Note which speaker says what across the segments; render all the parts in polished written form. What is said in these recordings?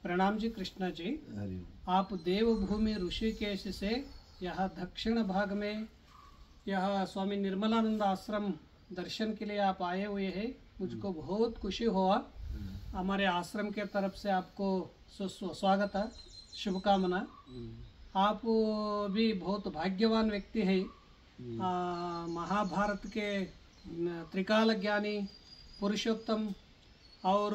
Speaker 1: प्रणाम जी कृष्णा जी। आप देवभूमि ऋषिकेश से यहाँ दक्षिण भाग में यह स्वामी निर्मलानंद आश्रम दर्शन के लिए आप आए हुए हैं। मुझको बहुत खुशी हुआ। हमारे आश्रम के तरफ से आपको स्वागत है, शुभकामना। आप भी बहुत भाग्यवान व्यक्ति है। महाभारत के त्रिकाल ज्ञानी पुरुषोत्तम और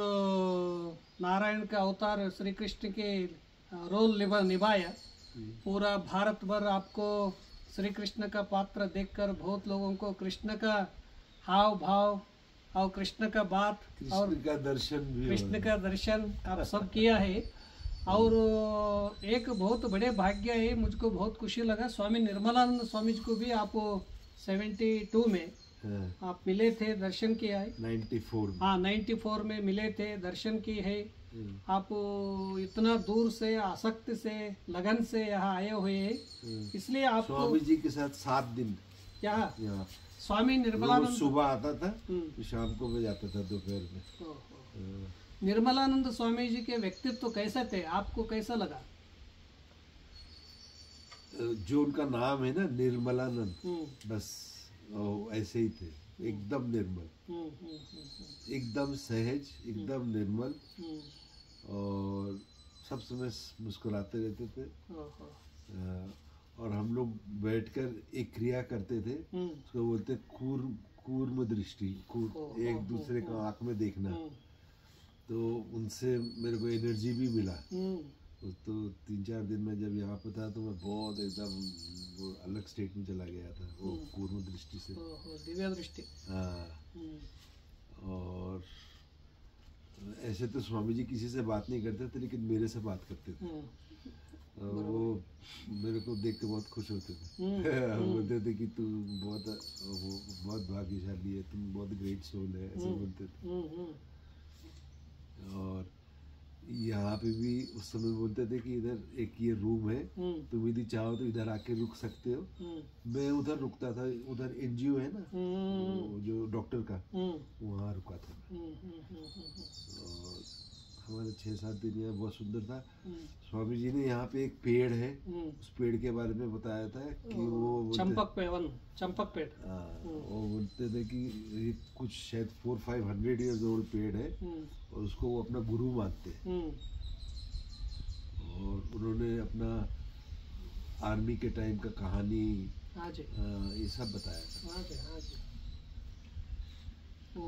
Speaker 1: नारायण का अवतार श्री कृष्ण के रोल निभाया। पूरा भारत भर आपको श्री कृष्ण का पात्र देखकर बहुत लोगों को कृष्ण का हाव भाव और कृष्ण का बात और कृष्ण का दर्शन आप सब किया है। और एक बहुत बड़े भाग्य है, मुझको बहुत खुशी लगा। स्वामी निर्मलानंद स्वामी जी को भी आप 72 में आप मिले थे, दर्शन किया है। 94 में। हाँ, 94 में मिले थे, दर्शन किए है। आप इतना दूर से आसक्ति से लगन से यहाँ आए हुए हैं, इसलिए आप
Speaker 2: स्वामी जी के साथ 7 दिन
Speaker 1: यहाँ स्वामी निर्मलानंद
Speaker 2: सुबह आता था, शाम को मैं जाता था दोपहर में।
Speaker 1: निर्मलानंद स्वामी जी के व्यक्तित्व कैसे थे, आपको कैसा लगा?
Speaker 2: जो उनका नाम है ना निर्मलानंद, बस ऐसे ही थे, एकदम निर्मल, एकदम सहज, एकदम निर्मल, और सब समय मुस्कुराते रहते थे। और हम लोग बैठकर एक क्रिया करते थे, उसको बोलते कूर्म दृष्टि, एक दूसरे को आंख में देखना। तो उनसे मेरे को एनर्जी भी मिला। तो 3-4 दिन में जब यहाँ पे था तो मैं बहुत एकदम अलग स्टेट में चला गया था, वो कूर्म दृष्टि से,
Speaker 1: दिव्य दृष्टि।
Speaker 2: हाँ। और ऐसे तो स्वामी जी किसी से बात नहीं करते थे, लेकिन मेरे से बात करते थे। वो मेरे को देख के बहुत खुश होते थे। बोलते थे कि तू बहुत भाग्यशाली है, तुम बहुत ग्रेट सोल है, ऐसे बोलते थे। और यहाँ पे भी उस समय बोलते थे कि इधर एक ये रूम है, तुम यदि चाहो तो इधर आके रुक सकते हो। मैं उधर रुकता था, उधर एनजीओ है ना जो डॉक्टर का, वहाँ रुका था। और हमारे 6-7 दिन यहाँ बहुत सुंदर था। स्वामी जी ने यहाँ पे एक पेड़ है, उस पेड़ के बारे में बताया था कि वो
Speaker 1: चंपक पेड़।
Speaker 2: वो बोलते थे कि ये कुछ शायद 400-500 ईयर्स ओल्ड पेड़ है, और उसको वो अपना गुरु मानते हैं। और उन्होंने अपना आर्मी के टाइम का कहानी ये सब बताया था।
Speaker 1: वो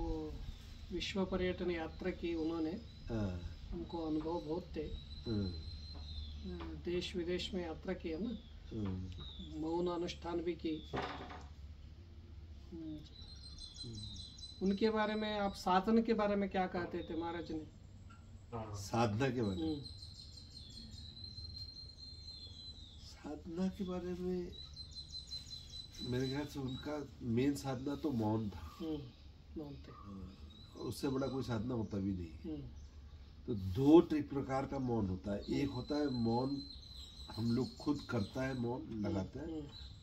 Speaker 1: विश्व पर्यटन यात्रा की उन्होंने, हमको अनुभव बहुत थे। देश विदेश में यात्रा की है ना, मौन अनुष्ठान भी की। उनके बारे में आप साधना के बारे में क्या कहते थे महाराज ने?
Speaker 2: साधना के बारे में, साधना के बारे में मेरे ख्याल से उनका मेन साधना तो मौन था।
Speaker 1: मौन थे,
Speaker 2: उससे बड़ा कोई साधना होता भी नहीं। तो 2 प्रकार का मौन होता है। एक होता है मौन हम लोग खुद करता है, मौन लगाता है।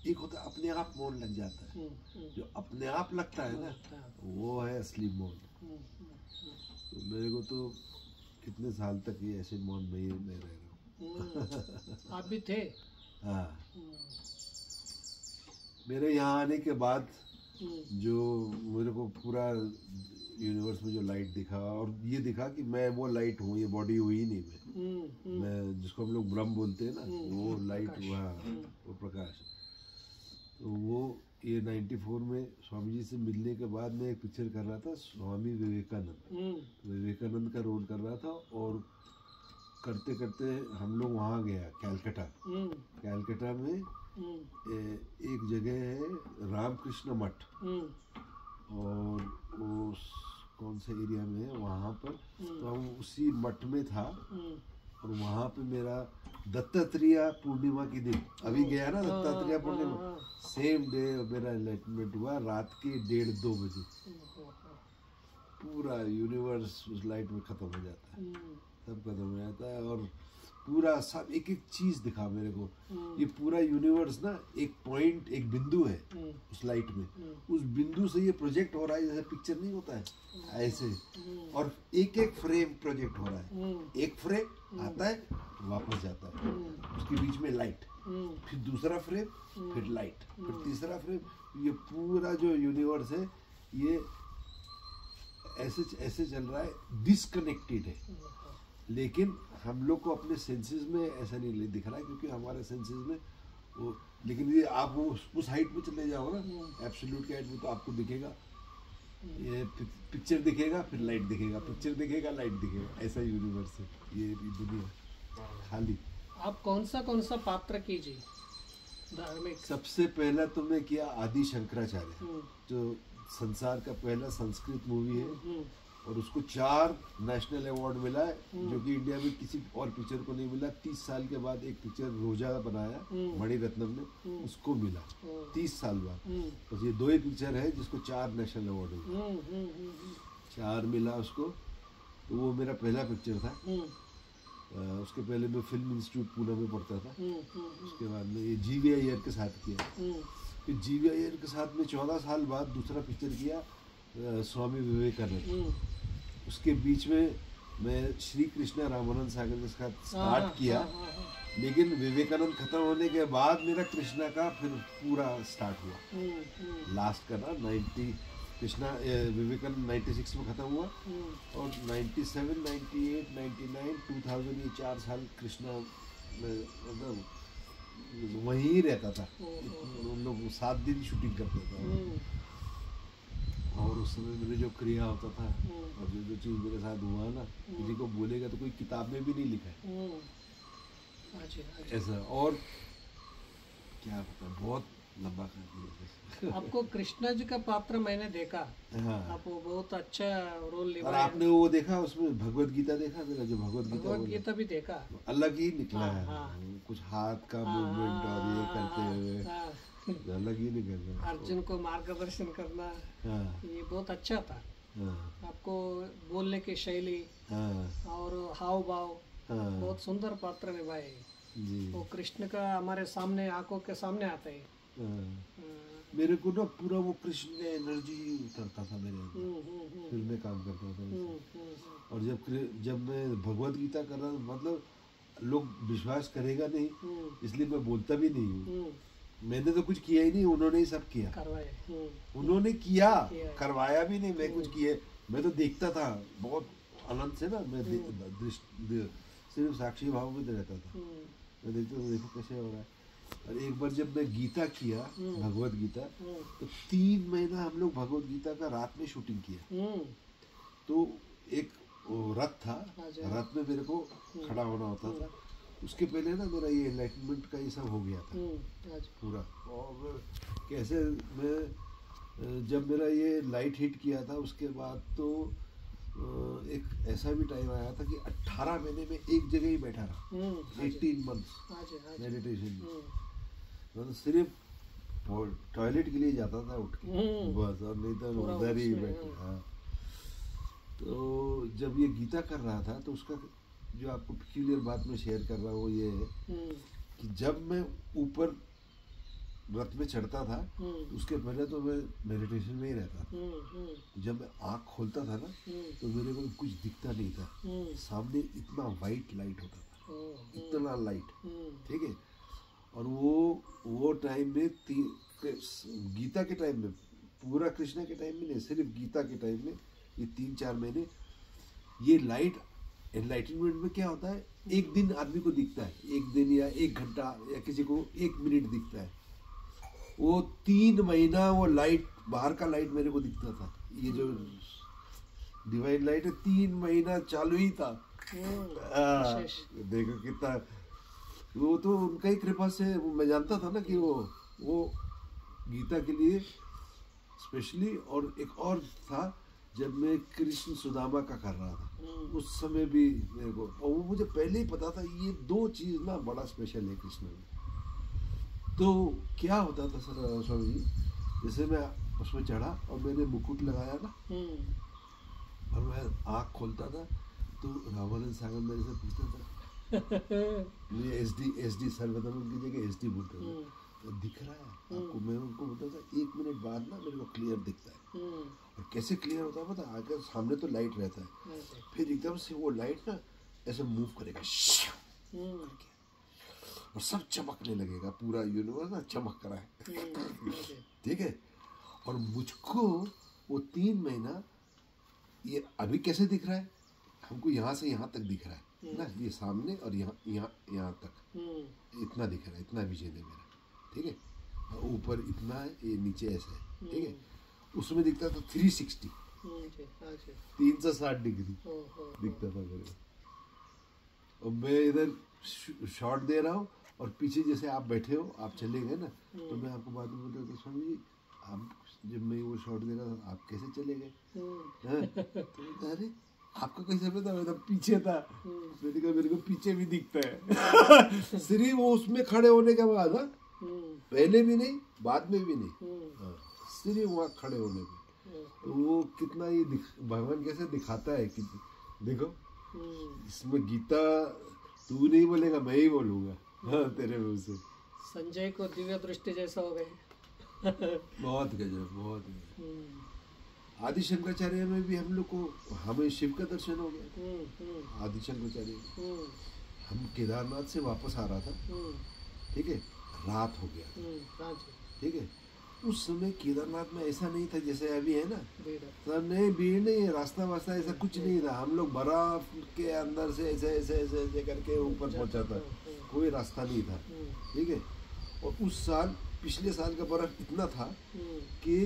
Speaker 2: एक होता है अपने आप मौन लग जाता है। जो अपने आप लगता है ना, वो है असली मौन। तो मेरे को तो कितने साल तक ये ऐसे मौन में ही मैं रह रहा हूँ।
Speaker 1: आप भी थे?
Speaker 2: हाँ। मेरे यहाँ आने के बाद जो मेरे को पूरा यूनिवर्स में जो लाइट दिखा, और ये दिखा कि मैं वो लाइट हूँ, ये बॉडी हुई ही नहीं। मैं जिसको हम लोग ब्रह्म बोलते हैं ना, वो लाइट हुआ, वो प्रकाश। तो वो ये 94 में स्वामी जी से मिलने के बाद मैं एक पिक्चर कर रहा था, स्वामी विवेकानंद का रोल कर रहा था। और करते करते हम लोग वहाँ गया, कैलकाटा में एक जगह है रामकृष्ण मठ, और वो कौन से एरिया में है वहाँ पर। तो हम उसी मठ में था, और वहाँ पे मेरा दत्तात्रेय पूर्णिमा की दिन, अभी गया ना दत्तात्रेय पूर्णिमा, सेम डे मेरा एनलाइटमेंट हुआ, रात के 1:30-2 बजे। पूरा यूनिवर्स उस लाइट में खत्म हो जाता है, सब खत्म हो जाता है। और पूरा सब एक एक चीज दिखा मेरे को। ये पूरा यूनिवर्स ना एक पॉइंट, एक बिंदु है उस लाइट में, उस बिंदु से ये प्रोजेक्ट हो रहा है, जैसे पिक्चर नहीं होता है ऐसे, और एक एक फ्रेम प्रोजेक्ट हो रहा है। एक फ्रेम आता है वापस जाता है, उसके बीच में लाइट, फिर दूसरा फ्रेम, फिर लाइट, फिर तीसरा फ्रेम। ये पूरा जो यूनिवर्स है ये ऐसे ऐसे चल रहा है, डिसकनेक्टेड है। लेकिन हम लोग को अपने सेंसेस में ऐसा नहीं दिख रहा है, क्योंकि हमारे सेंसेस में वो, लेकिन ये आप वो उस हाइट पे चले जाओ ना, एब्सोल्यूट की हाइट में, तो आपको दिखेगा ये पिक्चर दिखेगा, फिर लाइट दिखेगा, पिक्चर दिखेगा, लाइट दिखेगा, ऐसा यूनिवर्स है ये दुनिया खाली।
Speaker 1: आप कौन सा पात्र कीजिए धार्मिक?
Speaker 2: सबसे पहला तो मैं किया आदि शंकराचार्य, जो संसार का पहला संस्कृत मूवी है, और उसको 4 नेशनल अवार्ड मिला है, जो कि इंडिया में किसी और पिक्चर को नहीं मिला। 30 साल के बाद एक पिक्चर रोजा बनाया मणिरत्नम ने, उसको मिला 30 साल बाद। बस ये 2 ही पिक्चर है जिसको 4 नेशनल अवार्ड मिला, 4 मिला उसको। तो वो मेरा पहला पिक्चर था। उसके पहले मैं फिल्म इंस्टीट्यूट पुणे में पढ़ता था। उसके बाद में ये जीवी अय्यर के साथ किया, फिर जीवी अय्यर के साथ में 14 साल बाद दूसरा पिक्चर किया स्वामी विवेकानंद। उसके बीच में मैं श्री कृष्णा रामानंद सागर के साथ स्टार्ट किया, लेकिन विवेकानंद खत्म होने के बाद मेरा कृष्णा का फिर पूरा स्टार्ट हुआ। लास्ट का ना 90 कृष्णा विवेकानंद 96 में खत्म हुआ, और 97, 98, 99, 2000 ये 4 साल कृष्णा में मतलब वहीं रहता था। उन लोग 7 दिन शूटिंग करते थे, और उस समय मेरे जो क्रिया होता था और जो चीज़ मेरे साथ हुआ ना, किसी को बोलेगा तो कोई किताब में भी नहीं लिखा है ऐसा। और क्या पता, बहुत लंबा कर दिया।
Speaker 1: आपको कृष्णा जी का पात्र मैंने देखा,
Speaker 2: हाँ,
Speaker 1: आप वो बहुत अच्छा रोल
Speaker 2: और
Speaker 1: निभाया।
Speaker 2: आपने वो देखा उसमें भगवत गीता देखा मेरा, जो भगवत
Speaker 1: गीता भी देखा,
Speaker 2: अलग ही निकला है।
Speaker 1: हाँ।
Speaker 2: कुछ हाथ का मूवमेंट और ये करते हुए अलग ही निकल रहा।
Speaker 1: अर्जुन को मार्गदर्शन करना, ये बहुत अच्छा था। आपको बोलने की शैली और हाव भाव, बहुत सुंदर पात्र निभाए। वो कृष्ण का हमारे सामने, आंखों के सामने आता है।
Speaker 2: मेरे को ना पूरा वो कृष्ण का एनर्जी उतरता था मेरे अंदर, फिर मैं काम करता था। और जब मैं भगवत गीता कर रहा था, मतलब लोग विश्वास करेगा नहीं, इसलिए मैं बोलता भी नहीं हूँ। मैंने तो कुछ किया ही नहीं, उन्होंने ही सब किया, उन्होंने किया, करवाया भी नहीं। मैं कुछ किए, मैं तो देखता था बहुत आनंद से ना, मैं सिर्फ साक्षी भाव में रहता था। मैं देखता था देखो कैसे हो रहा है। और एक बार जब मैं गीता किया, भगवत गीता, तो 3 महीना हम लोग भगवत गीता का रात में शूटिंग किया। तो एक रथ था, रथ में मेरे को खड़ा होना होता था। उसके पहले ना मेरा ये एनलाइटमेंट का ये सब हो गया था पूरा। और कैसे मैं जब मेरा ये लाइट हिट किया था, उसके बाद तो एक ऐसा भी टाइम आया था कि 18 महीने में एक जगह ही बैठा रहा, 18 मंथ्स मेडिटेशन में। मतलब सिर्फ टॉयलेट के लिए जाता था उठ के बस, और नहीं तो उधर ही बैठा। तो जब ये गीता कर रहा था, तो उसका जो आपको पिक्यूलियर बात में शेयर कर रहा हूँ वो ये है कि जब मैं ऊपर रथ में चढ़ता था, उसके पहले तो मैं मेडिटेशन में ही रहता था। जब मैं आँख खोलता था ना, तो मेरे को कुछ दिखता नहीं था, सामने इतना वाइट लाइट होता था, इतना लाइट, ठीक है। और वो टाइम में गीता के टाइम में, पूरा कृष्णा के टाइम में नहीं, सिर्फ गीता के टाइम में ये 3-4 महीने ये लाइट एनलाइटनमेंट में क्या होता है, एक दिन आदमी को दिखता है, एक दिन या 1 घंटा, या किसी को 1 मिनट दिखता है। वो 3 महीना वो लाइट, बाहर का लाइट मेरे को दिखता था। ये जो डिवाइन लाइट है 3 महीना चालू ही था। देखो कितना, वो तो उनका ही कृपा से मैं जानता था ना कि वो गीता के लिए स्पेशली। और एक और था, जब मैं कृष्ण सुदामा का कर रहा था, उस समय भी मेरे को, और वो मुझे पहले ही पता था ये 2 चीज़ ना बड़ा स्पेशल है कृष्ण में। तो क्या होता था सर स्वामी जी, जैसे मैं उसमें चढ़ा और मैंने मुकुट लगाया ना, और मैं आँख खोलता था, तो रामानंद सागर मेरे से पूछता था मुझे एसडी सर्वधर्म की जगह एसडी बोलते हैं, तो दिख रहा है आपको। मैं उनको बोलता था 1 मिनट बाद ना मेरे को क्लियर दिखता है। और कैसे क्लियर होता है पता है? आगे सामने तो लाइट रहता है, फिर एकदम से वो लाइट ना ऐसे मूव करेगा करके, और सब चमकने लगेगा, पूरा यूनिवर्स ना चमक रहा है। ठीक है। और मुझको वो 3 महीना ये अभी कैसे दिख रहा है हमको, यहाँ से यहाँ तक दिख रहा है ना, ये सामने और यहाँ तक इतना दिख रहा है, इतना विजन है मेरा। ठीक है। ऊपर इतना है, ये नीचे ऐसा है। ठीक है। उसमें दिखता था 360 360 डिग्री दिखता था मेरे को। और मैं इधर शॉट दे रहा हूँ और पीछे जैसे आप बैठे हो, आप चले गए ना, तो मैं आपको बाद में बोलता था स्वामी जी आप जब मैं वो शॉट दे रहा था आप कैसे चले गए? तो अरे आपको कैसे पता? मैं तो पीछे था। मैंने कहा मेरे को पीछे भी दिखता है। सिर्फ वो उसमें खड़े होने के बाद, पहले भी नहीं बाद में भी नहीं, सिर्फ वहाँ खड़े होने पे। तो वो कितना ये भगवान कैसे दिखाता है कि देखो इसमें गीता तू नहीं बोलेगा मैं ही बोलूंगा। तेरे मुंह से
Speaker 1: संजय को दिव्य दृष्टि जैसा हो गए।
Speaker 2: बहुत गजब, बहुत गजब। आदि शंकराचार्य में भी हम लोग को, हमें शिव का दर्शन हो गया। आदि शंकराचार्य हम केदारनाथ से वापस आ रहा था। ठीक है। रात हो गया। ठीक है। उस समय केदारनाथ में ऐसा नहीं था जैसे अभी है ना, सब नहीं भीड़ नहीं, रास्ता वास्ता ऐसा कुछ नहीं था। हम लोग बर्फ के अंदर से ऐसे ऐसे ऐसे ऐसे करके ऊपर पहुंचा था, कोई रास्ता नहीं था। ठीक है। और उस साल, पिछले साल का बर्फ इतना था कि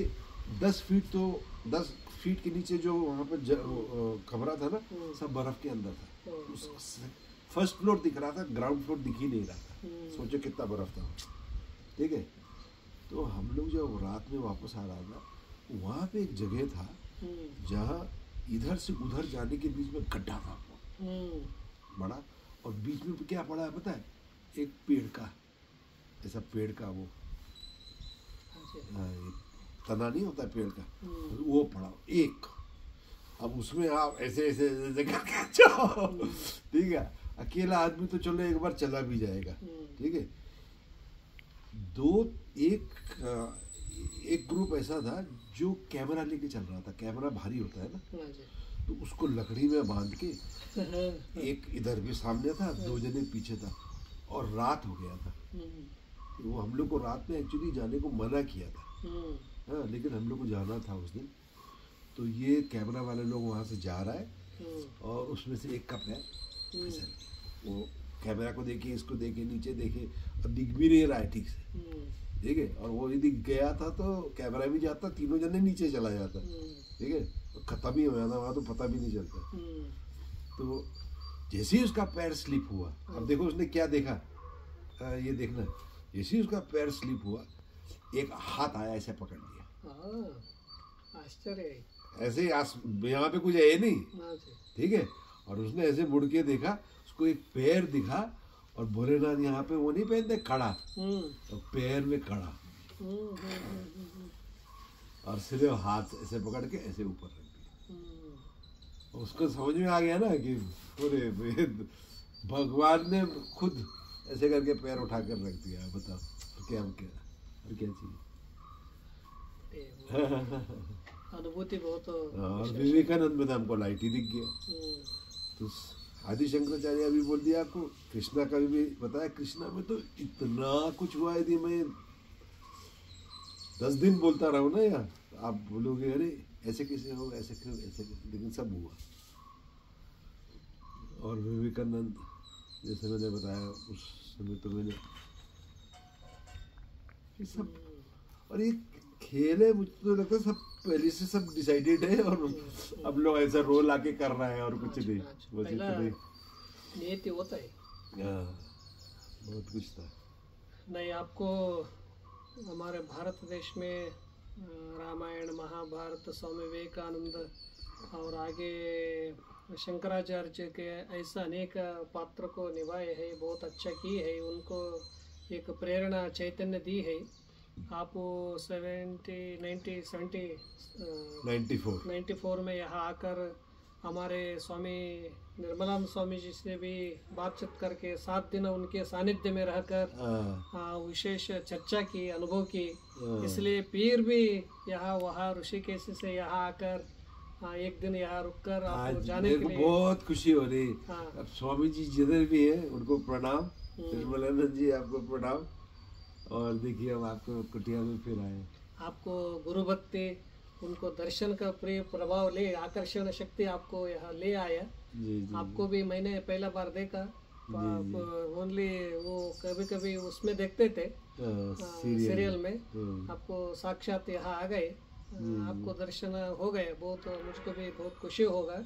Speaker 2: 10 फीट के नीचे जो वहाँ पर कमरा था ना, सब बर्फ के अंदर था। फर्स्ट फ्लोर दिख रहा था, ग्राउंड फ्लोर दिख ही नहीं रहा था। सोचो कितना बर्फ था। ठीक है। तो हम लोग जब रात में वापस आ रहा था, वहाँ पे एक जगह था जहाँ इधर से उधर जाने के बीच में गड्ढा था बड़ा, और बीच में क्या पड़ा है पता है? एक पेड़ का, ऐसा पेड़ का वो तना नहीं होता पेड़ का, वो पड़ा एक। अब उसमें आप ऐसे ऐसे ऐसे करके जाओ। ठीक है। अकेला आदमी तो चलो एक बार चला भी जाएगा। ठीक है। एक ग्रुप ऐसा था जो कैमरा लेके चल रहा था। कैमरा भारी होता है ना, तो उसको लकड़ी में बांध के एक इधर भी सामने था, 2 जने पीछे था, और रात हो गया था। वो हम लोग को रात में एक्चुअली जाने को मना किया था। हाँ, लेकिन हम लोग को जाना था उस दिन। तो ये कैमरा वाले लोग वहाँ से जा रहा है, और उसमें से एक का पैर वो कैमरा को देखे, इसको देखे, नीचे देखे, और दिख भी नहीं रहा है ठीक से। ठीक है। और वो यदि गया था तो कैमरा भी जाता, तीनों जने नीचे चला जाता। ठीक है। खत्म ही हो जाता वहाँ, तो पता भी नहीं चलता। तो जैसे ही उसका पैर स्लिप हुआ, अब देखो उसने क्या देखा, ये देखना, जैसे ही उसका पैर स्लिप हुआ, एक हाथ आया, ऐसे पकड़ लिया।
Speaker 1: आश्चर्य।
Speaker 2: ऐसे यहाँ पे कुछ है नहीं। ठीक है। और उसने ऐसे मुड़ के देखा, उसको एक पैर दिखा, और भोलेनाथ यहाँ पे वो नहीं पहनते कड़ा, तो पैर में कड़ा, और सिर्फ हाथ ऐसे पकड़ के ऐसे ऊपर रख दिया। उसको समझ में आ गया ना कि पूरे भगवान ने खुद ऐसे करके पैर उठा कर रख दिया। बताओ क्या चाहिए।
Speaker 1: अनुभूति बहुत।
Speaker 2: और विवेकानंद में हमको लाइट ही दिख गया। तो आदि शंकराचार्य अभी बोल दिया आपको, कृष्णा का भी बताया। कृष्णा में तो इतना कुछ हुआ, यदि मैं 10 दिन बोलता रहूं ना यार, आप बोलोगे अरे ऐसे कैसे हो, ऐसे क्यों, ऐसे कैसे, लेकिन सब हुआ। और विवेकानंद जैसे मैंने बताया उस समय, तो मैंने ये सब, और ये खेल है, मुझे तो लगता है सब पहले से सब डिसाइडेड है, और अब लोग ऐसा रोल आके कर रहा है, और कुछ नहीं, बस इतना ही
Speaker 1: नियति होता है।
Speaker 2: बहुत कुछ था।
Speaker 1: नहीं, आपको हमारे भारत देश में रामायण, महाभारत, स्वामी विवेकानंद और आगे शंकराचार्य के ऐसा अनेक पात्र को निभाए है, बहुत अच्छा की है, उनको एक प्रेरणा चैतन्य दी है। आप 94 में यहाँ आकर हमारे स्वामी निर्मलानंद स्वामी जी से भी बातचीत करके 7 दिन उनके सानिध्य में रहकर विशेष चर्चा की, अनुभव की। इसलिए पीर भी यहाँ वहाँ ऋषिकेश से यहाँ आकर एक दिन यहाँ रुककर आपको जाने के लिए
Speaker 2: बहुत खुशी हो रही। अब स्वामी जी जिधर भी है उनको प्रणाम, निर्मलानंद जी आपको प्रणाम। और देखिए हम आपको कुटिया में फिर आए,
Speaker 1: आपको गुरु भक्ति, उनको दर्शन का प्रिय प्रभाव ले, आकर्षण शक्ति आपको यहाँ ले आया। आपको भी मैंने पहला बार देखा, ओनली वो कभी कभी उसमें देखते थे सीरियल में, आपको साक्षात यहाँ आ गए, आपको दर्शन हो गए। बहुत मुझको भी बहुत खुशी होगा।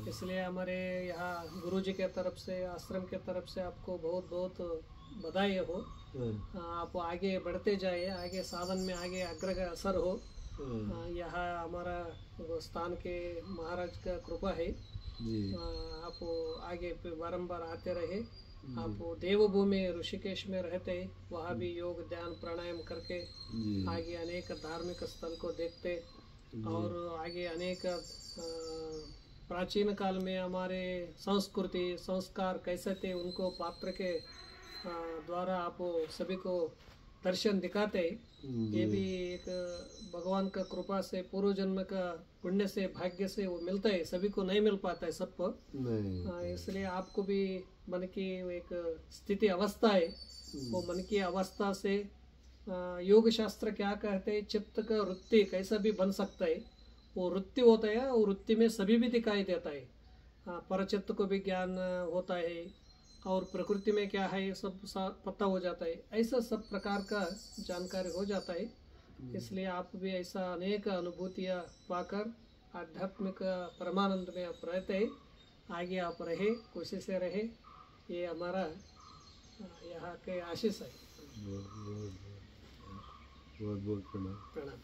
Speaker 1: इसलिए हमारे यहाँ गुरु जी के तरफ से, आश्रम के तरफ से आपको बहुत बहुत बधाई हो। आप आगे बढ़ते जाइए, आगे साधन में आगे अग्रसर हो। यहाँ हमारा स्थान के महाराज का कृपा है। आप आगे बारंबार आते रहे। आप देवभूमि ऋषिकेश में रहते, वहाँ भी योग ध्यान प्राणायाम करके आगे अनेक धार्मिक स्थल को देखते, और आगे अनेक प्राचीन काल में हमारे संस्कृति संस्कार कैसे थे उनको पात्र के द्वारा आप सभी को दर्शन दिखाते। ये भी एक भगवान का कृपा से, पूर्व जन्म का पुण्य से, भाग्य से वो मिलता है, सभी को नहीं मिल पाता है सबको। इसलिए आपको भी मन की एक स्थिति अवस्था है, वो मन की अवस्था से योग शास्त्र क्या कहते हैं, चित्त का वृत्ति कैसा भी बन सकता है। वो वृत्ति होता है, वो वृत्ति में सभी भी दिखाई देता है। परचित्त को भी ज्ञान होता है, और प्रकृति में क्या है ये सब पता हो जाता है। ऐसा सब प्रकार का जानकारी हो जाता है। इसलिए आप भी ऐसा अनेक अनुभूतियाँ पाकर आध्यात्मिक परमानंद में आप रहते हैं। आगे आप रहे, खुशी से रहे, ये हमारा यहाँ के आशीष है।
Speaker 2: बहुत बहुत प्रणाम।
Speaker 1: प्रणाम।